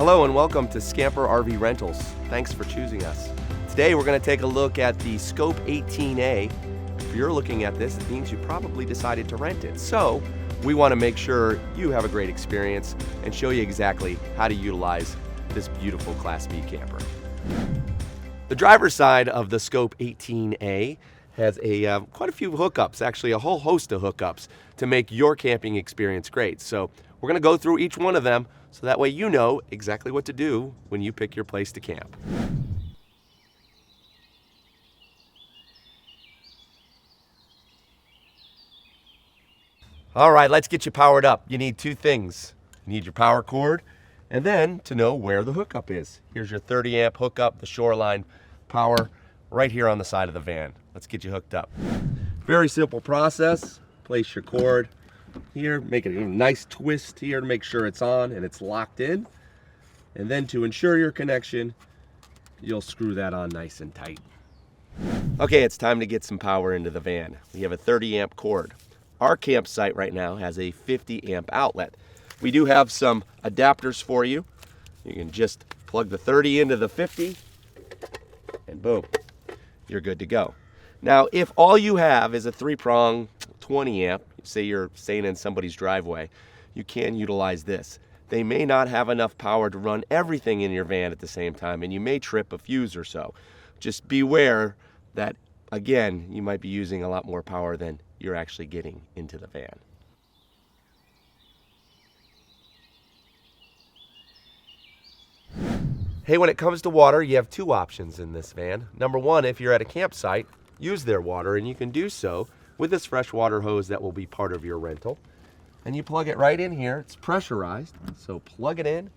Hello and welcome to Scamper RV Rentals. Thanks for choosing us. Today we're going to take a look at the Scope 18A. If you're looking at this, it means you probably decided to rent it. So we want to make sure you have a great experience and show you exactly how to utilize this beautiful Class B camper. The driver's side of the Scope 18A has quite a few hookups, actually a whole host of hookups to make your camping experience great. So we're going to go through each one of them so that way you know exactly what to do when you pick your place to camp. All right, let's get you powered up. You need two things. You need your power cord, and then to know where the hookup is. Here's your 30 amp hookup, the Shoreline power, right here on the side of the van. Let's get you hooked up. Very simple process. Place your cord here, make it a nice twist here to make sure it's on and it's locked in. And then to ensure your connection, you'll screw that on nice and tight. Okay, it's time to get some power into the van. We have a 30 amp cord. Our campsite right now has a 50 amp outlet. We do have some adapters for you. You can just plug the 30 into the 50 and boom, you're good to go. Now, if all you have is a 3-prong 20 amp, say you're staying in somebody's driveway, you can utilize this. They may not have enough power to run everything in your van at the same time, and you may trip a fuse or so. Just beware that, again, you might be using a lot more power than you're actually getting into the van. Hey, when it comes to water, you have two options in this van. Number one, if you're at a campsite, use their water, and you can do so with this freshwater hose that will be part of your rental. And you plug it right in here. It's pressurized, so plug it in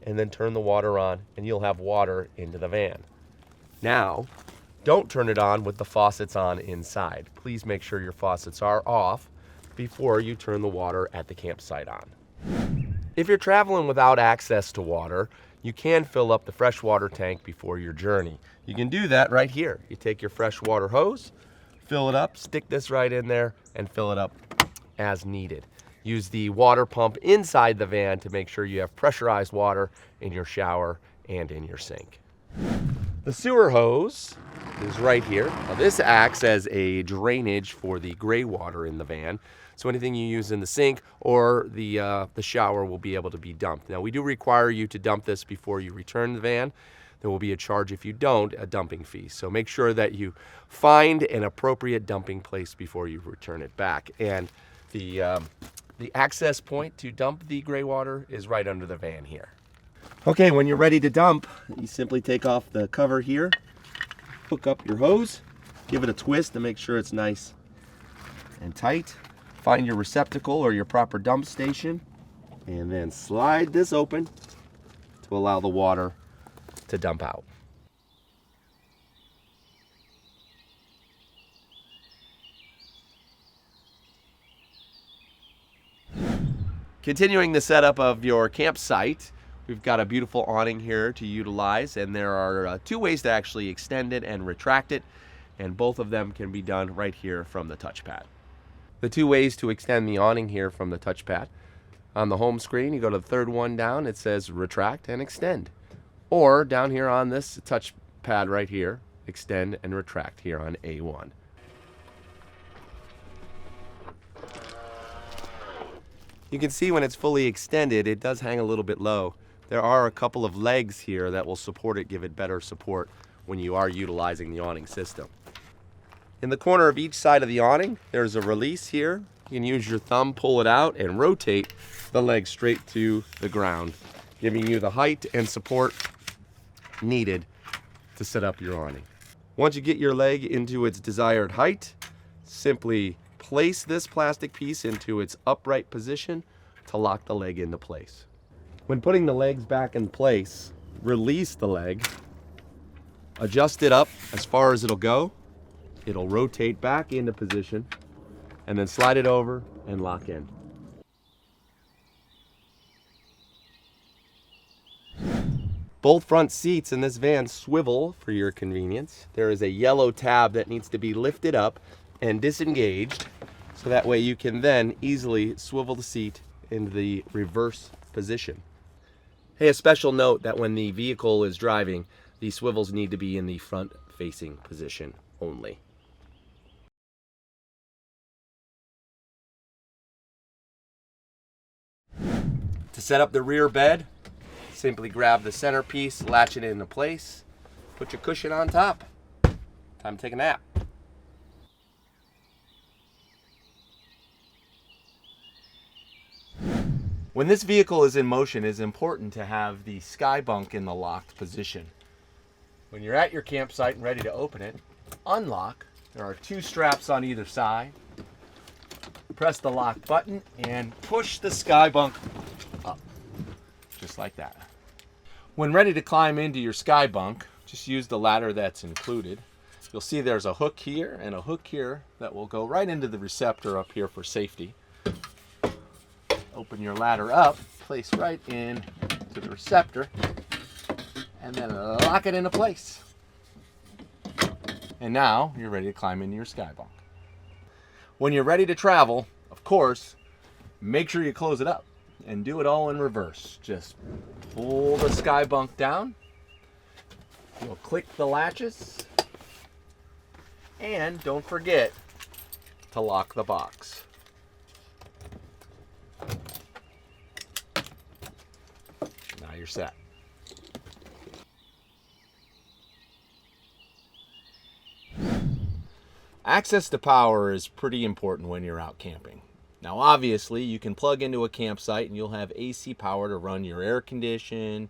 and then turn the water on, and you'll have water into the van. Now, don't turn it on with the faucets on inside. Please make sure your faucets are off before you turn the water at the campsite on. If you're traveling without access to water, you can fill up the freshwater tank before your journey. You can do that right here. You take your freshwater hose, fill it up, stick this right in there, and fill it up as needed. Use the water pump inside the van to make sure you have pressurized water in your shower and in your sink. The sewer hose is right here. Now, this acts as a drainage for the gray water in the van. So anything you use in the sink or the shower will be able to be dumped. Now, we do require you to dump this before you return the van. There will be a charge if you don't, a dumping fee. So make sure that you find an appropriate dumping place before you return it back. And the access point to dump the gray water is right under the van here. Okay, when you're ready to dump, you simply take off the cover here, hook up your hose, give it a twist to make sure it's nice and tight. Find your receptacle or your proper dump station, and then slide this open to allow the water to dump out. Continuing the setup of your campsite, we've got a beautiful awning here to utilize, and there are two ways to actually extend it and retract it, and both of them can be done right here from the touchpad. The two ways to extend the awning here from the touchpad. On the home screen, you go to the third one down, it says retract and extend. Or down here on this touchpad right here, extend and retract here on A1. You can see when it's fully extended, it does hang a little bit low. There are a couple of legs here that will support it, give it better support when you are utilizing the awning system. In the corner of each side of the awning, there's a release here. You can use your thumb, pull it out, and rotate the leg straight to the ground, giving you the height and support needed to set up your awning. Once you get your leg into its desired height, simply place this plastic piece into its upright position to lock the leg into place. When putting the legs back in place, release the leg, adjust it up as far as it'll go. It'll rotate back into position, and then slide it over and lock in. Both front seats in this van swivel for your convenience. There is a yellow tab that needs to be lifted up and disengaged, so that way you can then easily swivel the seat into the reverse position. Hey, a special note that when the vehicle is driving, the swivels need to be in the front facing position only. To set up the rear bed, simply grab the centerpiece, latch it into place, put your cushion on top. Time to take a nap. When this vehicle is in motion, it is important to have the sky bunk in the locked position. When you're at your campsite and ready to open it, unlock. There are 2 straps on either side. Press the lock button and push the sky bunk up, just like that. When ready to climb into your sky bunk, just use the ladder that's included. You'll see there's a hook here and a hook here that will go right into the receptor up here for safety. Open your ladder up, place right in to the receptor, and then lock it into place. And now you're ready to climb into your sky bunk. When you're ready to travel, of course, make sure you close it up and do it all in reverse. Just pull the sky bunk down. You'll click the latches. And don't forget to lock the box. Now you're set. Access to power is pretty important when you're out camping. Now obviously you can plug into a campsite and you'll have AC power to run your air condition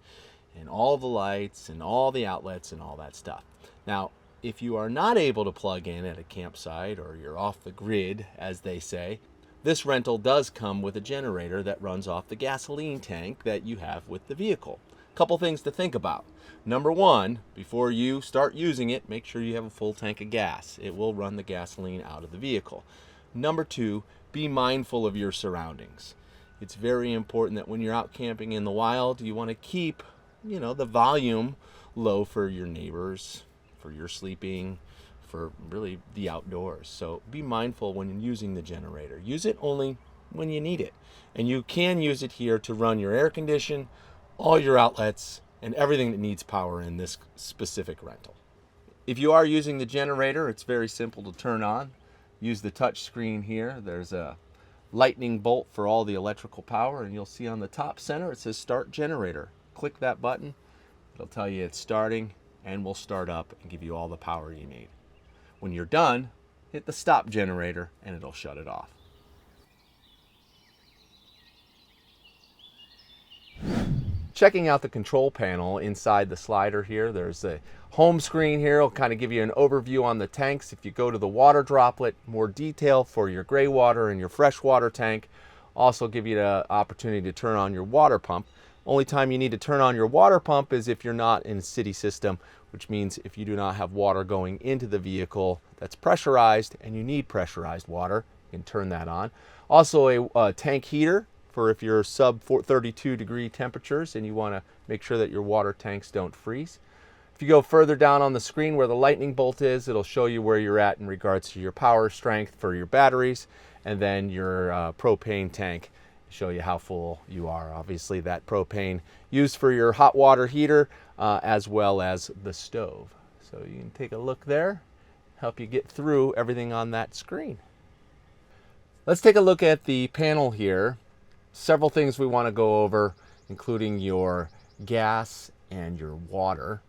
and all the lights and all the outlets and all that stuff. Now if you are not able to plug in at a campsite, or you're off the grid as they say, this rental does come with a generator that runs off the gasoline tank that you have with the vehicle. Couple things to think about. Number one, before you start using it, make sure you have a full tank of gas. It will run the gasoline out of the vehicle. Number two, be mindful of your surroundings. It's very important that when you're out camping in the wild, you want to keep, the volume low for your neighbors, for your sleeping, for really the outdoors. So be mindful when using the generator. Use it only when you need it. And you can use it here to run your air condition, all your outlets, and everything that needs power in this specific rental. If you are using the generator, it's very simple to turn on. Use the touch screen here. There's a lightning bolt for all the electrical power, and you'll see on the top center it says Start Generator. Click that button. It'll tell you it's starting and will start up and give you all the power you need. When you're done, hit the Stop Generator and it'll shut it off. Checking out the control panel inside the slider here, there's a home screen here. It'll kind of give you an overview on the tanks. If you go to the water droplet, more detail for your gray water and your freshwater tank. Also give you the opportunity to turn on your water pump. Only time you need to turn on your water pump is if you're not in a city system, which means if you do not have water going into the vehicle that's pressurized and you need pressurized water, you can turn that on. Also a tank heater for if you're sub 32 degree temperatures and you want to make sure that your water tanks don't freeze. If you go further down on the screen where the lightning bolt is, it'll show you where you're at in regards to your power strength for your batteries, and then your propane tank, show you how full you are. Obviously that propane used for your hot water heater as well as the stove. So you can take a look there, help you get through everything on that screen. Let's take a look at the panel here. Several things we want to go over, including your gas and your water.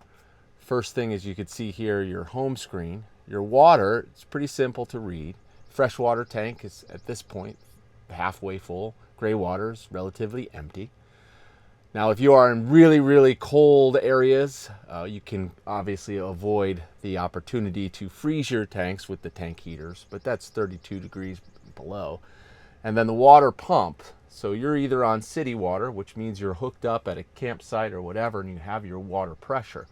First thing is, you can see here your home screen. Your water, it's pretty simple to read. Freshwater tank is at this point halfway full. Gray water is relatively empty. Now if you are in really, really cold areas, you can obviously avoid the opportunity to freeze your tanks with the tank heaters, but that's 32 degrees below. And then the water pump. So you're either on city water, which means you're hooked up at a campsite or whatever and you have your water pressure.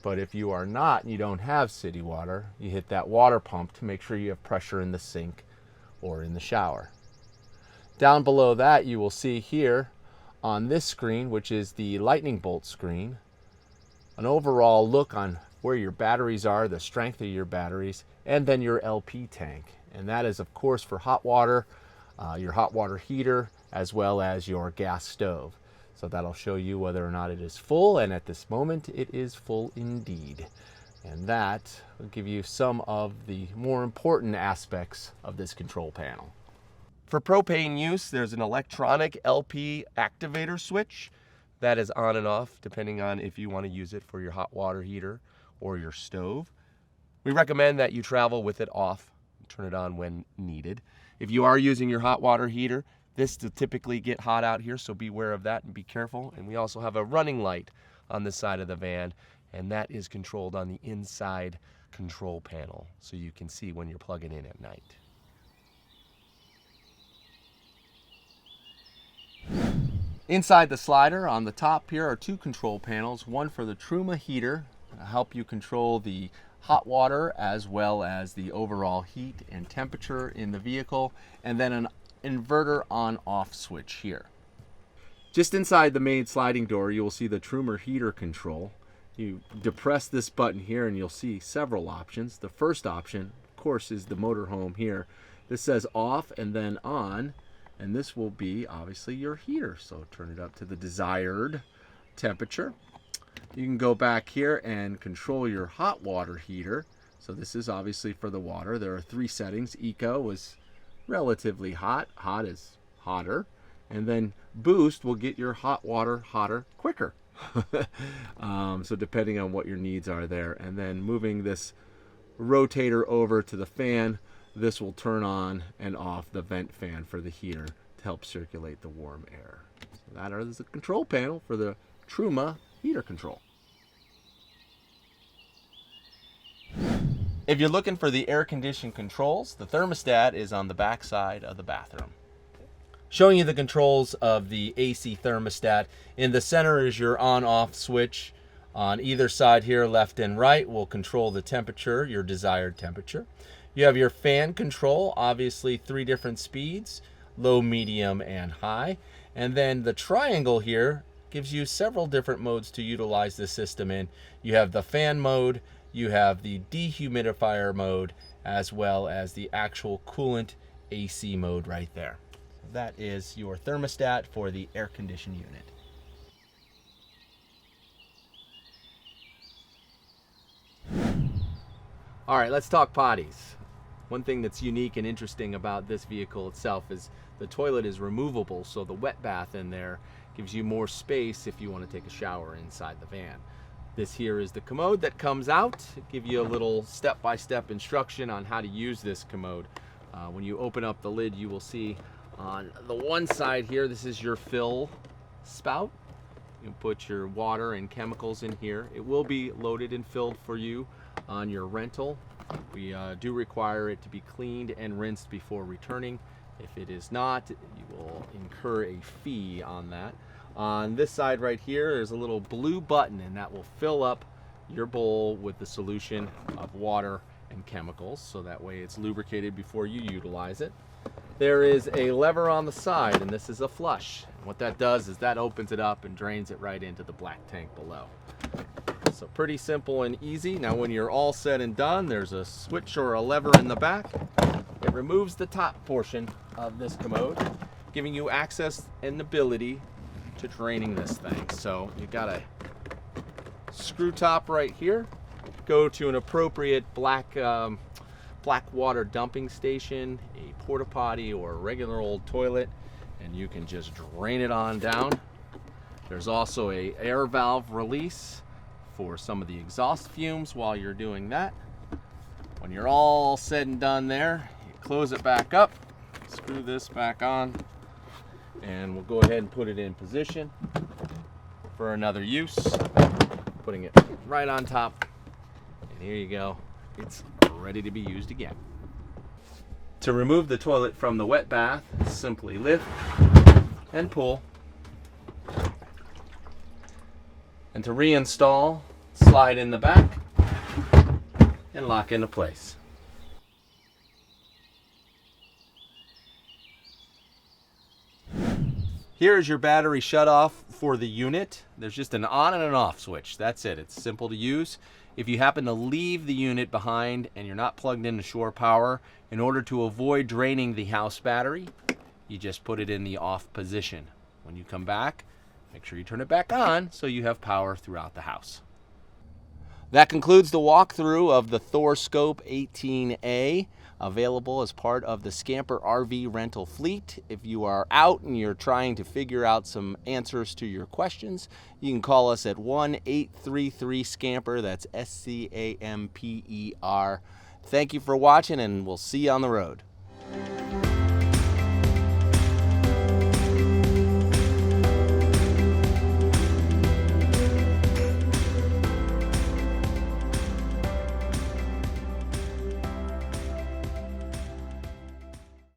But if you are not and you don't have city water, you hit that water pump to make sure you have pressure in the sink or in the shower. Down below that, you will see here on this screen, which is the lightning bolt screen, an overall look on where your batteries are, the strength of your batteries, and then your LP tank. And that is, of course, for hot water, your hot water heater, as well as your gas stove. So that'll show you whether or not it is full, and at this moment it is full indeed. And that will give you some of the more important aspects of this control panel. For propane use, there's an electronic LP activator switch that is on and off depending on if you want to use it for your hot water heater or your stove. We recommend that you travel with it off, turn it on when needed. If you are using your hot water heater, this will typically get hot out here, so beware of that and be careful. And we also have a running light on the side of the van, and that is controlled on the inside control panel, so you can see when you're plugging in at night. Inside the slider on the top here are two control panels, one for the Truma Heater to help you control the hot water as well as the overall heat and temperature in the vehicle, and then an inverter on-off switch here. Just inside the main sliding door, you will see the Truma Heater control. You depress this button here and you'll see several options. The first option, of course, is the motorhome here. This says off and then on, and this will be obviously your heater. So turn it up to the desired temperature. You can go back here and control your hot water heater. So this is obviously for the water. There are 3 settings. Eco is relatively hot. Hot is hotter. And then boost will get your hot water hotter quicker. So depending on what your needs are there. And then moving this rotator over to the fan, this will turn on and off the vent fan for the heater to help circulate the warm air. So that is the control panel for the Truma heater control. If you're looking for the air condition controls, the thermostat is on the back side of the bathroom. Showing you the controls of the AC thermostat. In the center is your on-off switch. On either side here, left and right, will control the temperature, your desired temperature. You have your fan control, obviously 3 different speeds, low, medium, and high. And then the triangle here gives you several different modes to utilize the system in. You have the fan mode, you have the dehumidifier mode, as well as the actual coolant AC mode right there. So that is your thermostat for the air conditioned unit. All right, let's talk potties. One thing that's unique and interesting about this vehicle itself is the toilet is removable, so the wet bath in there gives you more space if you want to take a shower inside the van. This here is the commode that comes out. Give you a little step-by-step instruction on how to use this commode. When you open up the lid, you will see on the one side here, this is your fill spout. You can put your water and chemicals in here. It will be loaded and filled for you on your rental. We do require it to be cleaned and rinsed before returning. If it is not, you will incur a fee on that. On this side right here is a little blue button, and that will fill up your bowl with the solution of water and chemicals, so that way it's lubricated before you utilize it. There is a lever on the side, and this is a flush. And what that does is that opens it up and drains it right into the black tank below. So pretty simple and easy. Now when you're all said and done, there's a switch or a lever in the back. It removes the top portion of this commode, giving you access and ability to draining this thing. So you got a screw top right here. Go to an appropriate black water dumping station, a porta potty, or a regular old toilet, and you can just drain it on down. There's also a air valve release for some of the exhaust fumes while you're doing that. When you're all said and done there, you close it back up, screw this back on, and we'll go ahead and put it in position for another use. Putting it right on top, and here you go. It's ready to be used again. To remove the toilet from the wet bath, simply lift and pull. And to reinstall, slide in the back and lock into place. Here's your battery shutoff for the unit. There's just an on and an off switch. That's it. It's simple to use. If you happen to leave the unit behind and you're not plugged into shore power, in order to avoid draining the house battery, you just put it in the off position. When you come back, Make sure you turn it back on so you have power throughout the house. That concludes the walkthrough of the Thor Scope 18A, available as part of the Scamper RV rental fleet. If you are out and you're trying to figure out some answers to your questions, you can call us at 1-833-SCAMPER. That's SCAMPER. Thank you for watching, and we'll see you on the road.